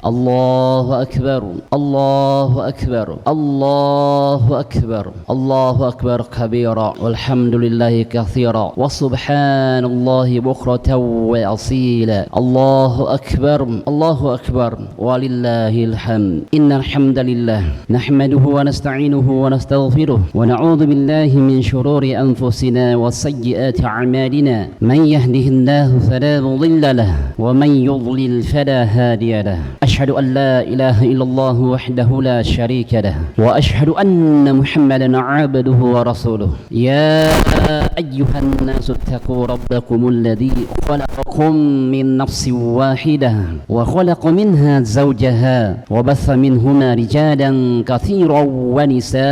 Allahu akbar, Allahu akbar, Allahu akbar, Allahu akbar kabira, walhamdulillahi katsira, wa subhanallahi bukratan wa asila. Allahu akbar, Allahu akbar, walillahil hamd. Innal hamdalillah nahmaduhu wa nasta'inuhu wa nastaghfiruh wa na'udzu billahi min shururi anfusina wa sayyiati a'malina. Man yahdihillahu fala mudilla lahu wa man yudlil fala hadiya lahu. Asyhadu an la ilaha illallah wahdahu la syarika lahu wa asyhadu anna Muhammadan 'abduhu wa rasuluh. Ya ayyuhan nasu ittaqu rabbakumul ladzi khalaqakum min nafsin wahidah wa khalaqa minha zawjaha wa batha minhuma rijalan katsiran wa nisaa'a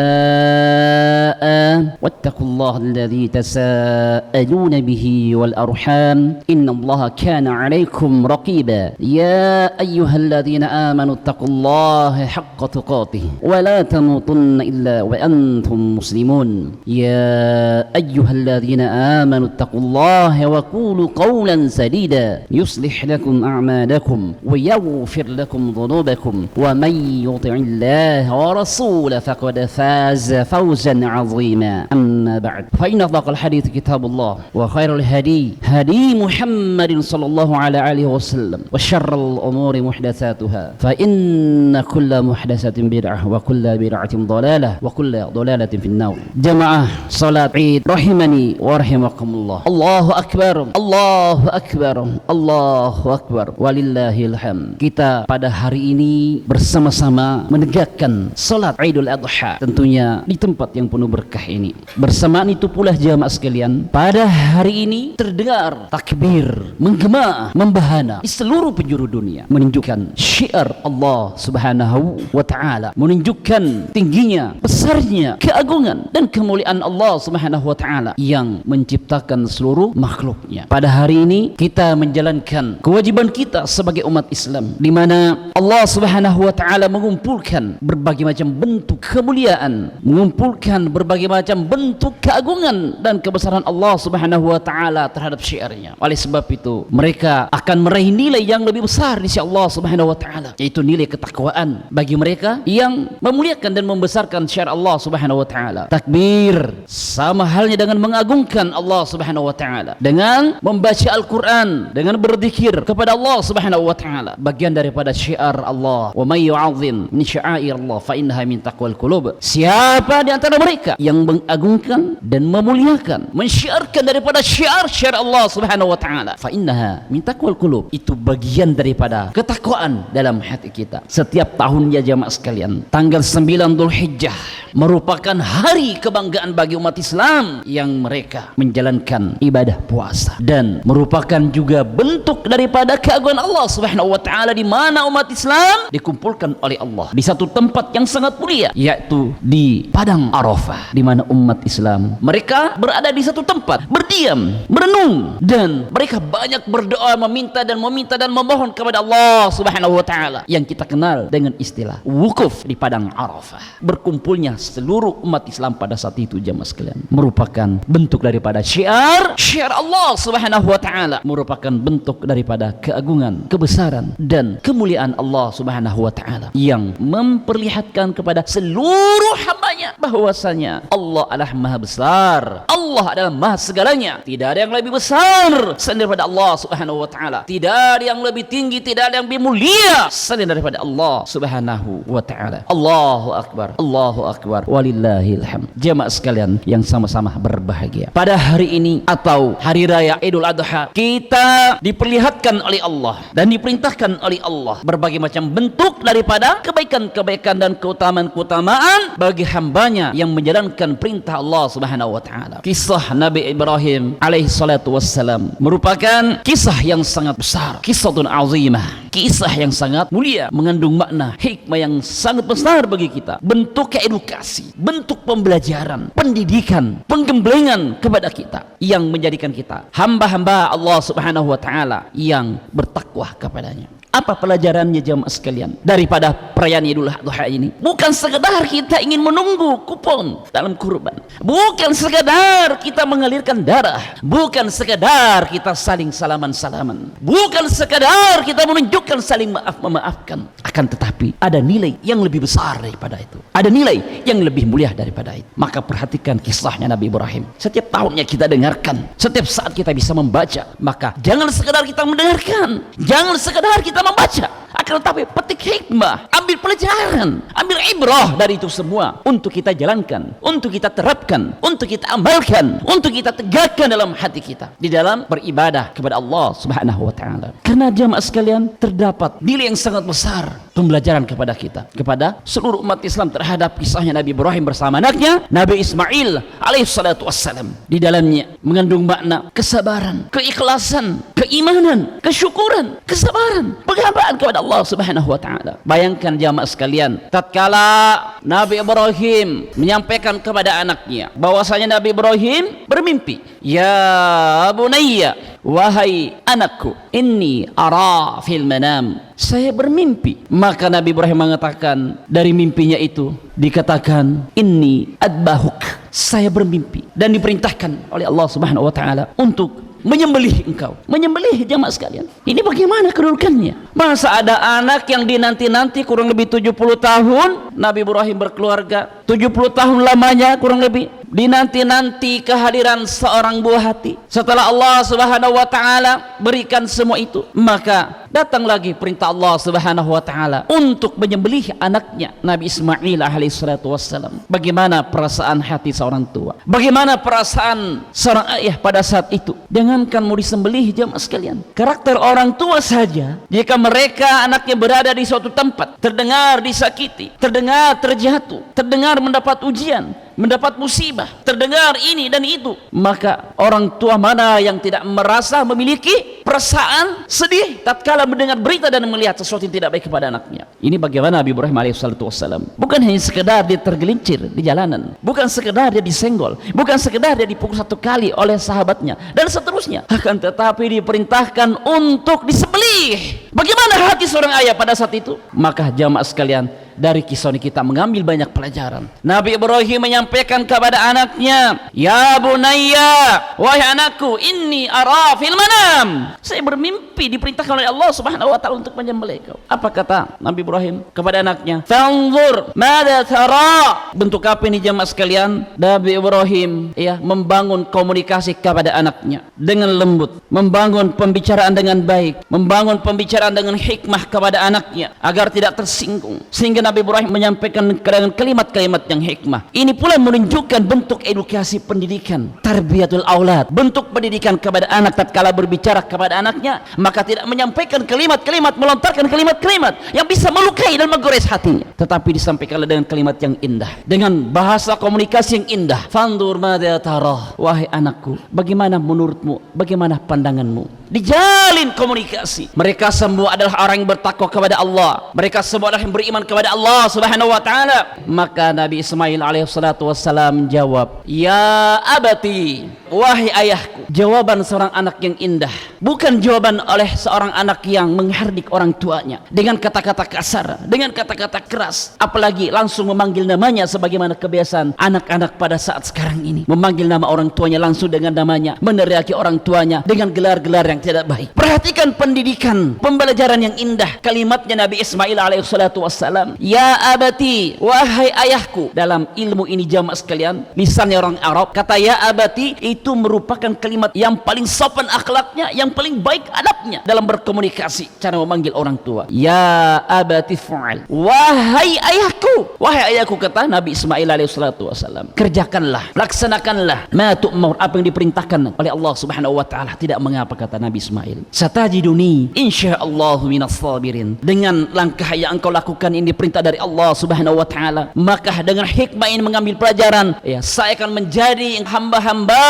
wattaqullaha alladzi tasaaluna bihi wal arham innallaha kana 'alaykum raqiba. Ya ayyuhalladzina amanu ittaqullaha haqqa tuqatih wa la tamutunna illa wa antum muslimun. Ya ayyuhalladzina amanu ittaqullaha wa qulu qawlan sadida yuslih lakum a'malakum wa yaghfir lakum dhunubakum wa man yuti'illaha wa rasulahu faqad faza fawzan 'azima. Amma ba'd, fa inna asdaqal hadits kitabullah wa khairal hadi hadi Muhammadin sallallahu alaihi wasallam wa syarrul umuri muhdatsatuha fa inna kulla muhdatsatin bid'ah wa kulla bid'atin dhalalah wa kulla dhalalatin finnar. Jamaah salat Id rahimani wa rahimakumullah. Allahu akbar, Allahu akbar, Allahu akbar, walillahil hamd. Kita pada hari ini bersama-sama menegakkan salat Idul Adha, tentunya di tempat yang penuh berkah ini. Bersamaan itu pula jamaah sekalian, pada hari ini terdengar takbir menggema membahana di seluruh penjuru dunia, menunjukkan syiar Allah Subhanahu wa taala, menunjukkan tingginya, besarnya, keagungan dan kemuliaan Allah Subhanahu wa taala yang menciptakan seluruh makhluknya. Pada hari ini kita menjalankan kewajiban kita sebagai umat Islam, di mana Allah Subhanahu wa taala mengumpulkan berbagai macam bentuk kemuliaan, mengumpulkan berbagai macam bentuk keagungan dan kebesaran Allah Subhanahu wa taala terhadap syiarnya. Oleh sebab itu mereka akan meraih nilai yang lebih besar di sisi Allah Subhanahu wa taala, yaitu nilai ketakwaan bagi mereka yang memuliakan dan membesarkan syiar Allah Subhanahu wa taala. Takbir sama halnya dengan mengagungkan Allah Subhanahu wa taala, dengan membaca Al-Qur'an, dengan berzikir kepada Allah Subhanahu wa taala, bagian daripada syiar Allah. Wa may yu'azzim min sya'airallah fa innaha min taqwal qulub. Siapa di antara mereka yang mengagungkan dan memuliakan, mensyiarkan daripada syiar Allah Subhanahu wa taala, fa innaha min taqwal qulub, itu bagian daripada ketakwaan dalam hati kita. Setiap tahunnya jamaah sekalian, tanggal 9 Dzulhijjah merupakan hari kebanggaan bagi umat Islam yang mereka menjalankan ibadah puasa, dan merupakan juga bentuk daripada keagungan Allah Subhanahu wa taala, di mana umat Islam dikumpulkan oleh Allah di satu tempat yang sangat mulia, yaitu di padang Arafah, di mana umat Islam mereka berada di satu tempat, berdiam, merenung, dan mereka banyak berdoa, meminta dan memohon kepada Allah Subhanahu wa taala, yang kita kenal dengan istilah wukuf di padang Arafah. Berkumpulnya seluruh umat Islam pada saat itu jamaah sekalian merupakan bentuk daripada syiar Allah Subhanahu wa taala, merupakan bentuk daripada keagungan, kebesaran dan kemuliaan Allah Subhanahu wa taala, yang memperlihatkan kepada seluruh hambanya bahwasanya Allah adalah maha besar, Allah adalah maha segalanya, tidak ada yang lebih besar selain daripada Allah Subhanahu wa taala, tidak ada yang lebih tinggi, tidak ada yang lebih mulia selain daripada Allah Subhanahu wa taala. Allahu akbar, Allahu akbar, walillahil hamd. Jemaah sekalian yang sama-sama berbahagia, pada hari ini atau hari raya Idul Adha, kita diperlihatkan oleh Allah dan diperintahkan oleh Allah berbagai macam bentuk daripada kebaikan-kebaikan dan keutamaan-keutamaan bagi hambanya yang menjalankan perintah Allah Subhanahu wa taala. Kisah Nabi Ibrahim alaihi salatu wassalam merupakan kisah yang sangat besar, kisahun azimah, kisah yang sangat mulia, mengandung makna hikmah yang sangat besar bagi kita, bentuk edukasi, bentuk pembelajaran, pendidikan, penggemblengan kepada kita, yang menjadikan kita hamba-hamba Allah Subhanahu wa taala yang bertakwa kepadanya. Apa pelajarannya jemaah sekalian daripada perayaan Idul Adha ini bukan sekedar kita ingin menunggu kupon dalam kurban, bukan sekedar kita mengalirkan darah, bukan sekedar kita saling salaman-salaman, bukan sekedar kita menunjukkan saling memaafkan, akan tetapi ada nilai yang lebih besar daripada itu, ada nilai yang lebih mulia daripada itu. Maka perhatikan kisahnya Nabi Ibrahim. Setiap tahunnya kita dengarkan, setiap saat kita bisa membaca. Maka jangan sekedar kita mendengarkan, jangan sekedar kita membaca, akan tetapi petik hikmah, ambil pelajaran, ambil ibrah dari itu semua untuk kita jalankan, untuk kita terapkan, untuk kita amalkan, untuk kita tegakkan dalam hati kita di dalam beribadah kepada Allah Subhanahu wa taala. Karena jamaah sekalian, terdapat nilai yang sangat besar pembelajaran kepada kita, kepada seluruh umat Islam terhadap kisahnya Nabi Ibrahim bersama anaknya Nabi Ismail alaihissalatu wassalam. Di dalamnya mengandung makna kesabaran, keikhlasan, keimanan, kesyukuran, kesabaran, penghambaan kepada Allah Subhanahu wa taala. Bayangkan jamaah sekalian, tatkala Nabi Ibrahim menyampaikan kepada anaknya bahwasanya Nabi Ibrahim bermimpi, "Ya bunayya, wahai anakku, inni ara fil manam." Saya bermimpi. Maka Nabi Ibrahim mengatakan, dari mimpinya itu dikatakan, "Inni adbahuk." Saya bermimpi dan diperintahkan oleh Allah Subhanahu wa taala untuk menyembelih engkau, menyembelih jamaah sekalian. Ini bagaimana kedudukannya? Masa ada anak yang dinanti-nanti kurang lebih 70 tahun, Nabi Ibrahim berkeluarga, 70 tahun lamanya kurang lebih dinanti-nanti kehadiran seorang buah hati. Setelah Allah Subhanahu wa taala berikan semua itu, maka datang lagi perintah Allah Subhanahu wa taala untuk menyembelih anaknya Nabi Ismail alaihissalatu wassalam. Bagaimana perasaan hati seorang tua? Bagaimana perasaan seorang ayah pada saat itu? Jangankan mau disembelih jamaah sekalian, karakter orang tua saja, jika mereka anaknya berada di suatu tempat, terdengar disakiti, terdengar terjatuh, terdengar mendapat ujian, mendapat musibah, terdengar ini dan itu, maka orang tua mana yang tidak merasa memiliki perasaan sedih tatkala mendengar berita dan melihat sesuatu yang tidak baik kepada anaknya. Ini bagaimana Nabi Ibrahim alaihissalam. Bukan hanya sekedar dia tergelincir di jalanan, bukan sekedar dia disenggol, bukan sekedar dia dipukul satu kali oleh sahabatnya dan seterusnya, akan tetapi diperintahkan untuk disembelih. Bagaimana hati seorang ayah pada saat itu? Maka jamaah sekalian, dari kisah ini kita mengambil banyak pelajaran. Nabi Ibrahim menyampaikan kepada anaknya, "Ya bunayya, wahai anakku, inni ara fil manam." Saya bermimpi, diperintahkan oleh Allah Subhanahu wa taala untuk menyembelih kau. Apa kata Nabi Ibrahim kepada anaknya? "Fanzur madza tara." Bentuk apa ini jemaah sekalian? Nabi Ibrahim membangun komunikasi kepada anaknya dengan lembut, membangun pembicaraan dengan baik, membangun pembicaraan dengan hikmah kepada anaknya agar tidak tersinggung, sehingga Nabi Ibrahim menyampaikan dengan kalimat-kalimat yang hikmah. Ini pula menunjukkan bentuk edukasi pendidikan, tarbiyatul aulad, bentuk pendidikan kepada anak tatkala berbicara kepada anaknya, maka tidak menyampaikan kalimat-kalimat, melontarkan kalimat-kalimat yang bisa melukai dan menggores hatinya, tetapi disampaikanlah dengan kalimat yang indah, dengan bahasa komunikasi yang indah. "Fandur madza tara." Wahai anakku, bagaimana menurutmu, bagaimana pandanganmu? Dijalin komunikasi. Mereka semua adalah orang yang bertakwa kepada Allah, mereka semua adalah yang beriman kepada Allah Subhanahu wa taala. Maka Nabi Ismail alaihissalatu wassalam jawab, "Ya abati," wahai ayahku. Jawaban seorang anak yang indah, bukan jawaban oleh seorang anak yang menghardik orang tuanya dengan kata-kata kasar, dengan kata-kata keras, apalagi langsung memanggil namanya sebagaimana kebiasaan anak-anak pada saat sekarang ini, memanggil nama orang tuanya langsung dengan namanya, meneriaki orang tuanya dengan gelar-gelar yang tidak baik. Perhatikan pendidikan, pembelajaran yang indah kalimatnya Nabi Ismail alaihissalatu wassalam, "Ya abati," wahai ayahku. Dalam ilmu ini jamaah sekalian, lisannya orang Arab, kata "ya abati" itu merupakan kalimat yang paling sopan akhlaknya, yang paling baik adabnya dalam berkomunikasi, cara memanggil orang tua. "Ya abati fa'al," wahai ayahku. Wahai ayahku, kata Nabi Ismail alaihissalatu wassalam, kerjakanlah, laksanakanlah ma tu'mar, apa yang diperintahkan oleh Allah Subhanahu wa taala. Tidak mengapa, kata Nabi Ismail, "Satajiduni insyaallah minas sabirin." Dengan langkah yang engkau lakukan ini perintah dari Allah Subhanahu wa taala, maka dengan hikmah ini mengambil pelajaran, saya akan menjadi hamba-hamba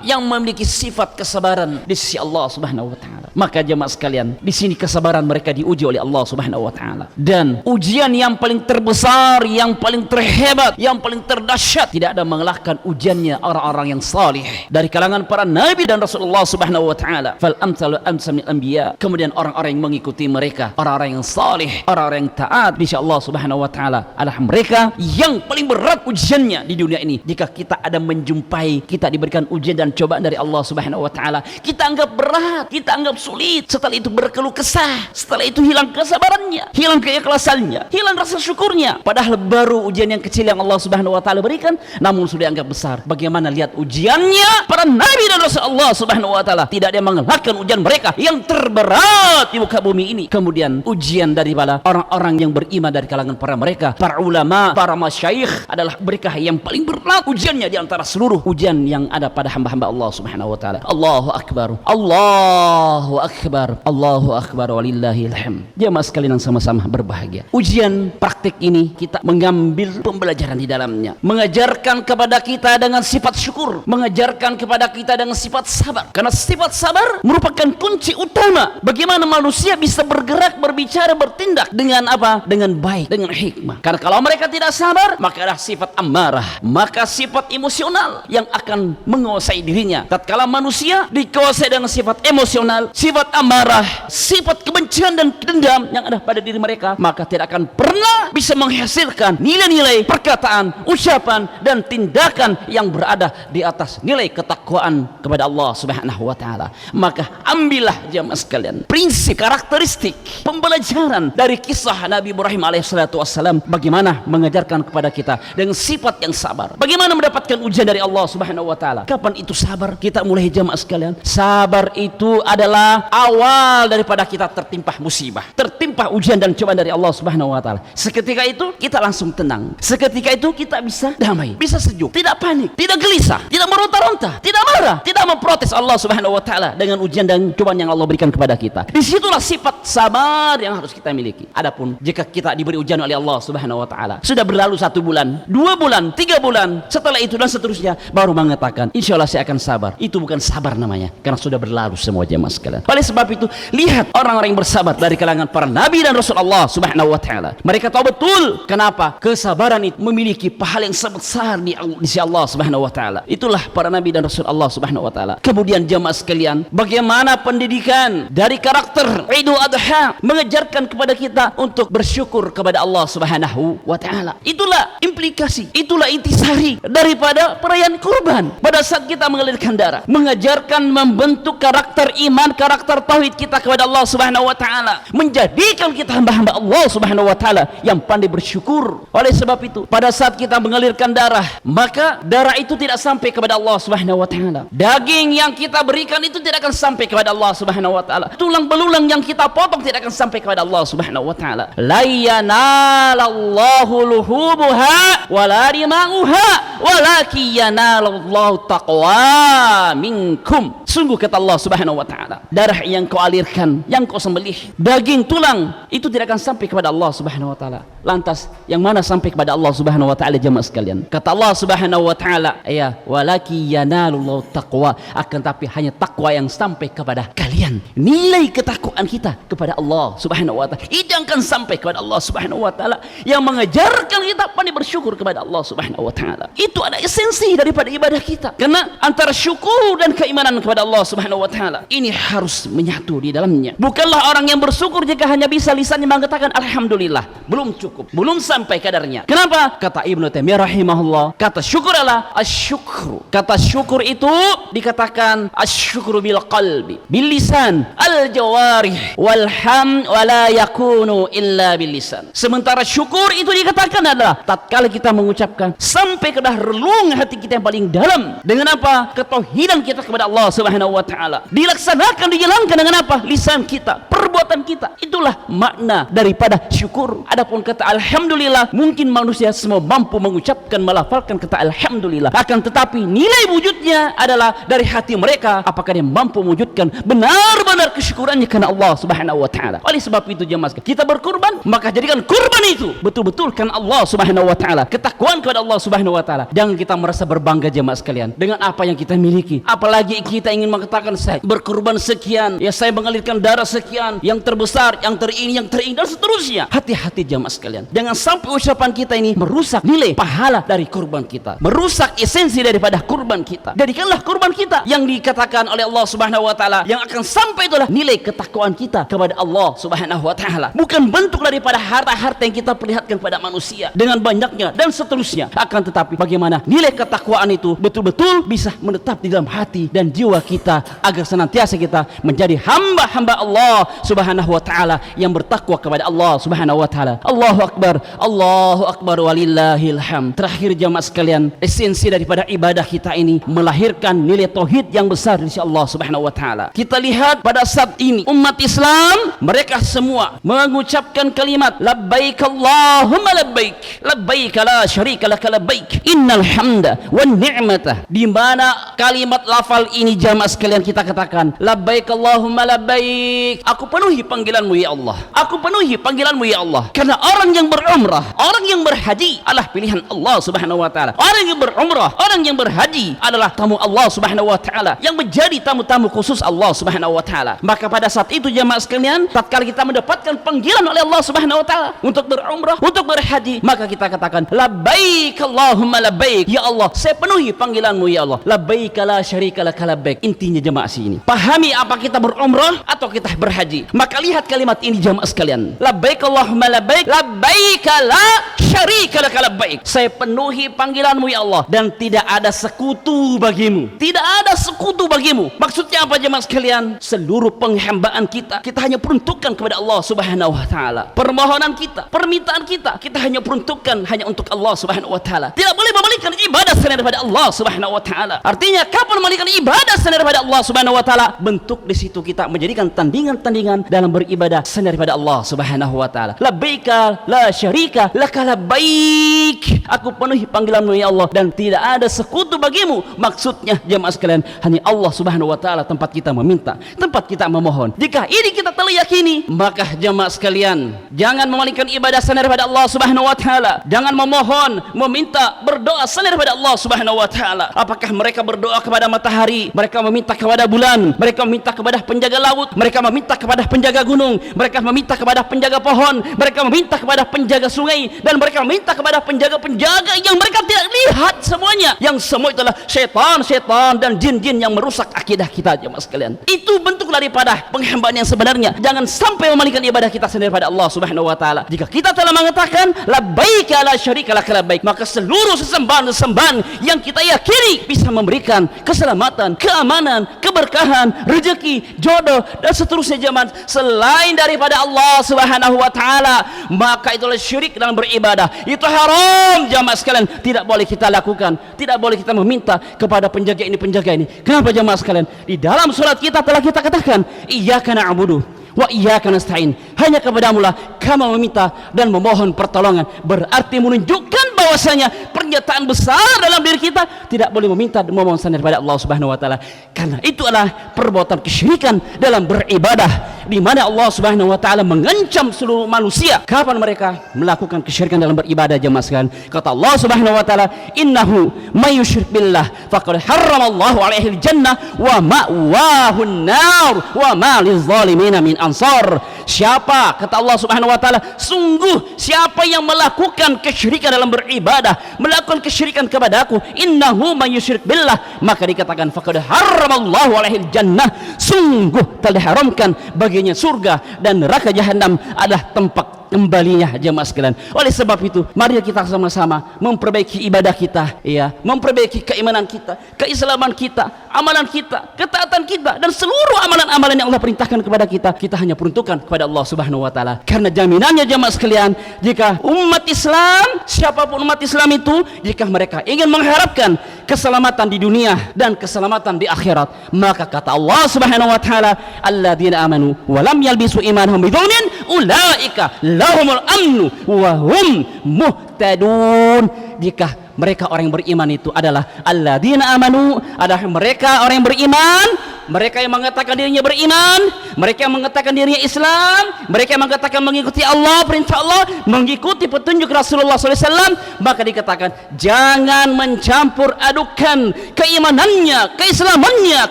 yang memiliki sifat kesabaran di sisi Allah Subhanahu wa taala. Maka jemaah sekalian, di sini kesabaran mereka diuji oleh Allah Subhanahu wa taala. Dan ujian yang paling terbesar, yang paling terhebat, yang paling terdahsyat, tidak ada mengalahkan ujiannya orang-orang yang salih dari kalangan para nabi dan Rasulullah Subhanahu wa taala. Fal amsalu amsalil anbiya. Kemudian orang-orang yang mengikuti mereka, orang-orang yang salih, orang-orang yang taat insya Allah Subhanahu wa taala adalah mereka yang paling berat ujiannya di dunia ini. Jika kita ada menjumpai, kita diberikan ujian dan cobaan dari Allah Subhanahu wa taala, kita anggap berat, kita anggap sulit, setelah itu berkeluh kesah, setelah itu hilang kesabarannya, hilang keikhlasannya, hilang rasa syukurnya. Padahal baru ujian yang kecil yang Allah Subhanahu wa taala berikan, namun sudah anggap besar. Bagaimana lihat ujiannya para nabi dan Rasul Allah Subhanahu wa taala, tidak ada yang mengalahkan ujian mereka yang terberat di muka bumi ini. Kemudian ujian daripada orang-orang yang beriman dari kalangan para mereka, para ulama, para masyayikh adalah mereka yang paling berat ujiannya di antara seluruh ujian yang ada pada hamba-hamba Allah Subhanahu wa taala. Allahu akbar, Allahu akbar, Allahu akbar, walillahil hamd. Jemaah sekalian yang sama-sama berbahagia, ujian praktik ini kita mengambil pembelajaran di dalamnya, mengajarkan kepada kita dengan sifat syukur, mengajarkan kepada kita dengan sifat sabar. Karena sifat sabar merupakan kunci utama bagaimana manusia bisa bergerak, berbicara, bertindak dengan apa? Dengan baik, dengan hikmah. Karena kalau mereka tidak sabar, maka ada sifat amarah, maka sifat emosional yang akan menguasai dirinya. Tatkala manusia dikuasai dengan sifat emosional, sifat amarah, sifat kebencian dan dendam yang ada pada diri mereka, maka tidak akan pernah bisa menghasilkan nilai-nilai perkataan, ucapan dan tindakan yang berada di atas nilai ketakwaan kepada Allah Subhanahu wa taala. Maka ambillah jemaah sekalian prinsip, karakteristik, pembelajaran dari kisah Nabi Ibrahim alaihissalatu wassalam, bagaimana mengajarkan kepada kita dengan sifat yang sabar, bagaimana mendapatkan ujian dari Allah Subhanahu wa taala. Kapan itu sabar? Kita mulai jemaah sekalian, sabar itu adalah awal daripada kita tertimpa musibah, tertimpa ujian dan cobaan dari Allah Subhanahu wa taala. Seketika itu kita langsung tenang, seketika itu kita bisa damai, bisa sejuk, tidak panik, tidak gelisah, tidak meronta-ronta, tidak marah, tidak memprotes Allah Subhanahu wa taala dengan ujian dan cobaan yang Allah berikan kepada kita. Disitulah sifat sabar yang harus kita miliki. Adapun jika kita diberi ujian oleh Allah Subhanahu wa taala, sudah berlalu 1 bulan, 2 bulan, 3 bulan, setelah itu dan seterusnya, baru mengatakan insya Allah saya akan sabar, itu bukan sabar namanya, karena sudah berlalu semua jemaah sekalian. Oleh sebab itu, lihat orang-orang yang bersabar dari kalangan para nabi dan Rasul Allah Subhanahu wa taala. Mereka tahu betul kenapa kesabaran itu memiliki pahala yang sebesar di sisi Allah Subhanahu wa taala. Itulah para nabi dan Rasul Allah Subhanahu wa taala. Kemudian jemaah sekalian, bagaimana pendidikan dari karakter Idul Adha mengajarkan kepada kita untuk bersyukur kepada Allah Subhanahu wa taala. Itulah implikasi, itulah intisari daripada perayaan kurban pada saat kita mengalirkan darah, mengajarkan membentuk karakter iman, karakter tauhid kita kepada Allah Subhanahu wa taala, menjadikan kita hamba-hamba Allah Subhanahu wa taala yang pandai bersyukur. Oleh sebab itu, pada saat kita mengalirkan darah, maka darah itu tidak sampai kepada Allah Subhanahu wa taala. Daging yang kita berikan itu tidak akan sampai kepada Allah Subhanahu wa taala. Tulang belulang yang kita potong tidak akan sampai kepada Allah Subhanahu wa taala. La yanalallahu luhubuha wala rimauha walakin yanalallahu taqwa minkum. Sungguh kata Allah Subhanahu wa taala, darah yang kau alirkan, yang kau sembelih, daging tulang itu tidak akan sampai kepada Allah Subhanahu wa taala. Lantas yang mana sampai kepada Allah Subhanahu wa taala jemaah sekalian? Kata Allah Subhanahu wa taala, ya walaki yanalullahu taqwa, akan tapi hanya takwa yang sampai kepada kalian. Nilai ketakwaan kita kepada Allah Subhanahu wa taala itu yang akan sampai kepada Allah Subhanahu wa taala, yang mengajarkan kita pandai bersyukur kepada Allah Subhanahu wa taala. Itu ada esensi daripada ibadah kita. Karena antara syukur dan keimanan kepada Allah Subhanahu wa taala ini harus menyatu di dalamnya. Bukanlah orang yang bersyukur jika hanya bisa lisannya mengatakan alhamdulillah, belum cukup, belum sampai kadarnya. Kenapa? Kata Ibnu Taimiyah rahimahullah, kata syukur adalah asyukru. Kata syukur itu dikatakan asyukru bil qalbi, bil lisan, al jawarih, wal ham wa la yakunu illa bil lisan. Sementara syukur itu dikatakan adalah tatkala kita mengucapkan sampai ke relung hati kita yang paling dalam dengan apa? Ketauhidan kita kepada Allah Subhanahu wa taala. Dilaksanakan, dijalankan dengan apa? Lisan kita, perbuatan kita. Itulah makna daripada syukur. Adapun kata alhamdulillah, mungkin manusia semua mampu mengucapkan, melafalkan kata alhamdulillah, akan tetapi nilai wujudnya adalah dari hati mereka, apakah dia mampu mewujudkan benar-benar kesyukurannya karena Allah Subhanahu wa taala. Oleh sebab itu jemaah, kita berkurban, maka jadikan kurban itu betul-betul karena Allah Subhanahu wa taala, ketakwaan kepada Allah Subhanahu wa taala. Jangan kita merasa berbangga jemaah sekalian dengan apa yang kita miliki, apalagi kita ingin mengatakan saya berkurban sekian sekian, ya saya mengalirkan darah sekian, yang terbesar, yang terini, dan seterusnya. Hati-hati jamaah sekalian, jangan sampai ucapan kita ini merusak nilai pahala dari kurban kita, merusak esensi daripada kurban kita. Jadikanlah kurban kita yang dikatakan oleh Allah Subhanahu wa taala, yang akan sampai itulah nilai ketakwaan kita kepada Allah Subhanahu wa taala, bukan bentuk daripada harta-harta yang kita perlihatkan pada manusia dengan banyaknya dan seterusnya. Akan tetapi bagaimana nilai ketakwaan itu betul-betul bisa menetap di dalam hati dan jiwa kita, agar senantiasa kita menjadi hamba-hamba Allah Subhanahu wa taala yang bertakwa kepada Allah Subhanahu wa taala. Allahu akbar walillahil hamd. Terakhir jamaah sekalian, esensi daripada ibadah kita ini melahirkan nilai tauhid yang besar di sisi Allah Subhanahu wa taala. Kita lihat pada saat ini umat Islam, mereka semua mengucapkan kalimat labbaik Allahumma labbaik, labbaik la syarika lak labbaik, innal hamda wan ni'mata. Di mana kalimat lafal ini jamaah sekalian kita katakan labbaik Allahumma labbaik, aku penuhi panggilanmu ya Allah, aku penuhi panggilanmu ya Allah. Karena orang yang berumrah, orang yang berhaji adalah pilihan Allah Subhanahu wa taala. Orang yang berumrah, orang yang berhaji adalah tamu Allah Subhanahu wa taala, yang menjadi tamu-tamu khusus Allah Subhanahu wa taala. Maka pada saat itu jamaah sekalian, tatkala kita mendapatkan panggilan oleh Allah Subhanahu wa taala untuk berumrah, untuk berhaji, maka kita katakan labbaik Allahumma labbaik, ya Allah saya penuhi panggilanmu ya Allah, labbaik la syarika lak labbaik. Intinya jemaah sini, pahami apa kita berumrah atau kita berhaji, maka lihat kalimat ini jemaah sekalian, labbaik Allahumma labbaik, labbaik la syarika lak labbaik, saya penuhi panggilanmu ya Allah dan tidak ada sekutu bagimu, tidak ada sekutu bagimu. Maksudnya apa jemaah sekalian? Seluruh penghambaan kita hanya peruntukkan kepada Allah Subhanahu wa taala. Permohonan kita, permintaan kita hanya peruntukkan hanya untuk Allah Subhanahu wa taala. Tidak boleh memalingkan ibadah selain daripada Allah Subhanahu wa taala. Artinya kapan memalingkan ibadah selain daripada Allah Subhanahu wa taala, bentuk di situ kita menjadikan tandingan-tandingan dalam beribadah selain daripada Allah Subhanahu wa taala. Labbaika la syarika lak labbaik, aku penuhi panggilanmu ya Allah dan tidak ada sekutu bagimu. Maksudnya jemaah sekalian, hanya Allah Subhanahu wa taala tempat kita meminta, tempat kita memohon. Jika ini kita telah yakini, maka jemaah sekalian, jangan memalingkan ibadah selain daripada Allah Subhanahu wa taala. Jangan memohon, meminta, berdoa selain daripada Allah Subhanahu wa taala. Apakah mereka berdoa kepada matahari, mereka meminta kepada bulan, mereka meminta kepada penjaga laut, mereka meminta kepada penjaga gunung, mereka meminta kepada penjaga pohon, mereka meminta kepada penjaga sungai, dan mereka meminta kepada penjaga-penjaga yang mereka tidak lihat semuanya, yang semua itulah syaitan dan jin-jin yang merusak akidah kita jemaah sekalian. Itu bentuk daripada penghambaan yang sebenarnya. Jangan sampai memalingkan ibadah kita sendiri pada Allah Subhanahu wa taala. Jika kita telah mengatakan labbaik la syarika lak labbaik, maka seluruh sesembahan yang kita yakini bisa memberikan keselamatan, keamanan, keberkahan, rezeki, jodoh dan seterusnya jemaah selain daripada Allah Subhanahu wa taala, maka itulah syirik dalam beribadah. Itu haram jemaah sekalian, tidak boleh kita lakukan, tidak boleh kita meminta kepada penjaga ini, penjaga ini. Kenapa jemaah sekalian? Di dalam surat kita telah kita katakan iyyaka na'budu wa iyyaka nasta'in, hanya kepadamulah kami meminta dan memohon pertolongan. Berarti menunjukkan bahwasanya pernyataan besar dalam diri kita, tidak boleh meminta dan memohon selain daripada Allah Subhanahu wa taala, karena itu adalah perbuatan kesyirikan dalam beribadah, di mana Allah Subhanahu wa taala mengancam seluruh manusia kapan mereka melakukan kesyirikan dalam beribadah jemaah sekalian. Kata Allah Subhanahu wa taala, innahu may yusyrik billah faqad harramallahu alaihi al-jannah wa ma'wahu an-nar wa ma liz-zalimin min ansar. Siapa, kata Allah Subhanahu wa taala, sungguh siapa yang melakukan kesyirikan dalam beribadah, melakukan kesyirikan kepadaku, innahu may yusyrik billah, maka dikatakan faqad harramallahu alaihi al-jannah, sungguh telah diharamkan baginya surga dan neraka jahanam adalah tempat kembalinya jemaah sekalian. Oleh sebab itu, mari kita sama-sama memperbaiki ibadah kita, ya, memperbaiki keimanan kita, keislaman kita, amalan kita, ketaatan kita, dan seluruh amalan-amalan yang Allah perintahkan kepada kita, kita hanya peruntukkan kepada Allah Subhanahu wa taala. Karena jaminannya jemaah sekalian, jika umat Islam, siapapun umat Islam itu, jika mereka ingin mengharapkan keselamatan di dunia dan keselamatan di akhirat, maka kata Allah Subhanahu wa taala, alladzina amanu wa lam yalbisu imanahum bidzulmin ulaika lahumul amnu wa hum muhtadun. Jika mereka orang yang beriman itu adalah alladzina amanu, adalah mereka orang yang beriman, mereka yang mengatakan dirinya beriman, mereka yang mengatakan dirinya Islam, mereka yang mengatakan mengikuti Allah, perintah Allah, mengikuti petunjuk Rasulullah SAW, maka dikatakan jangan mencampur adukan keimanannya, keislamannya,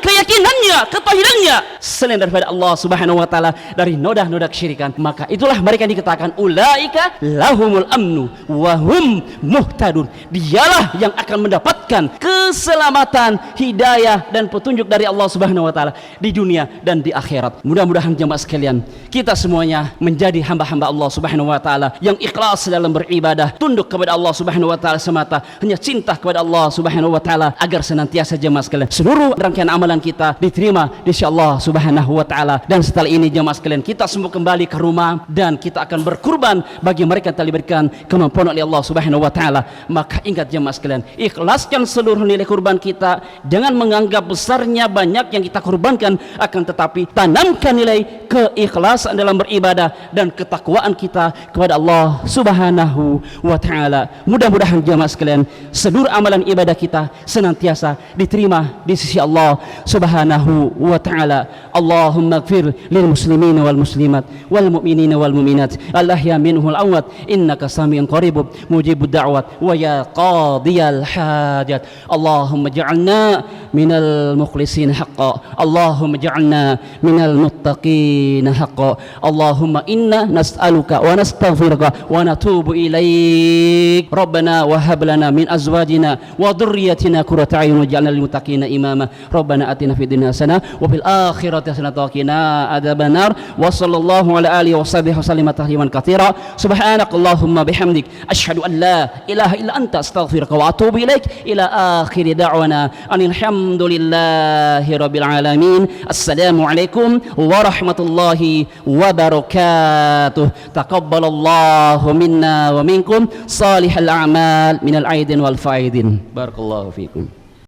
keyakinannya, ketauhidannya selain daripada Allah Subhanahu wa taala dari noda-noda kesyirikan. Maka itulah mereka yang dikatakan ulaika lahumul amnu wa hum muhtadun. Dialah yang akan mendapatkan keselamatan, hidayah dan petunjuk dari Allah Subhanahu wa taala di dunia dan di akhirat. Mudah-mudahan jemaah sekalian, kita semuanya menjadi hamba-hamba Allah Subhanahu wa taala yang ikhlas dalam beribadah, tunduk kepada Allah Subhanahu wa taala semata, hanya cinta kepada Allah Subhanahu wa taala, agar senantiasa jemaah sekalian seluruh rangkaian amalan kita diterima di sisi Allah Subhanahu wa taala. Dan setelah ini jemaah sekalian, kita semua kembali ke rumah dan kita akan berkurban bagi mereka yang telah diberikan kemampuan oleh Allah Subhanahu wa taala. Maka ingat jemaah sekalian, ikhlaskan seluruh nilai kurban kita, jangan menganggap besarnya banyak yang kita kurbankan, akan tetapi tanamkan nilai keikhlasan dalam beribadah dan ketakwaan kita kepada Allah Subhanahu wa taala. Mudah-mudahan jemaah sekalian, seluruh amalan ibadah kita senantiasa diterima di sisi Allah Subhanahu wa taala. Allahumma ighfir lil muslimin wal muslimat wal mu'minin wal mu'minat al-ahya minhum al-amwat innaka samiun qaribun mujibud da'wat wa ya qadiyal hajat. Allahumma ja'alna minal mukhlisin haqqan, Allahumma ja'alna minal muttaqin haqqan. Allahumma inna nas'aluka wa nastaghfiruka wa natubu ilaik. Rabbana wa hab lana min azwajina wa dhurriyyatina qurrata a'yun waj'alna lil muttaqina imama. Rabbana atina fid dunya hasanah wa fil akhirati hasanah wa qina adzabannar. Wa sallallahu ala alihi wa sahbihi wa sallama tasliman katsira. Subhanakallahumma bihamdik asyhadu an la ilaha illa anta astaghfiruka wa atubu ilaik. Ila akhir da'wana anil hamdulillahi rabbil alamin. Assalamu alaikum warahmatullahi wabarakatuh. Taqabbalallahu minna wa minkum salihal a'mal minal aidin wal faidin. Barakallahu fikum.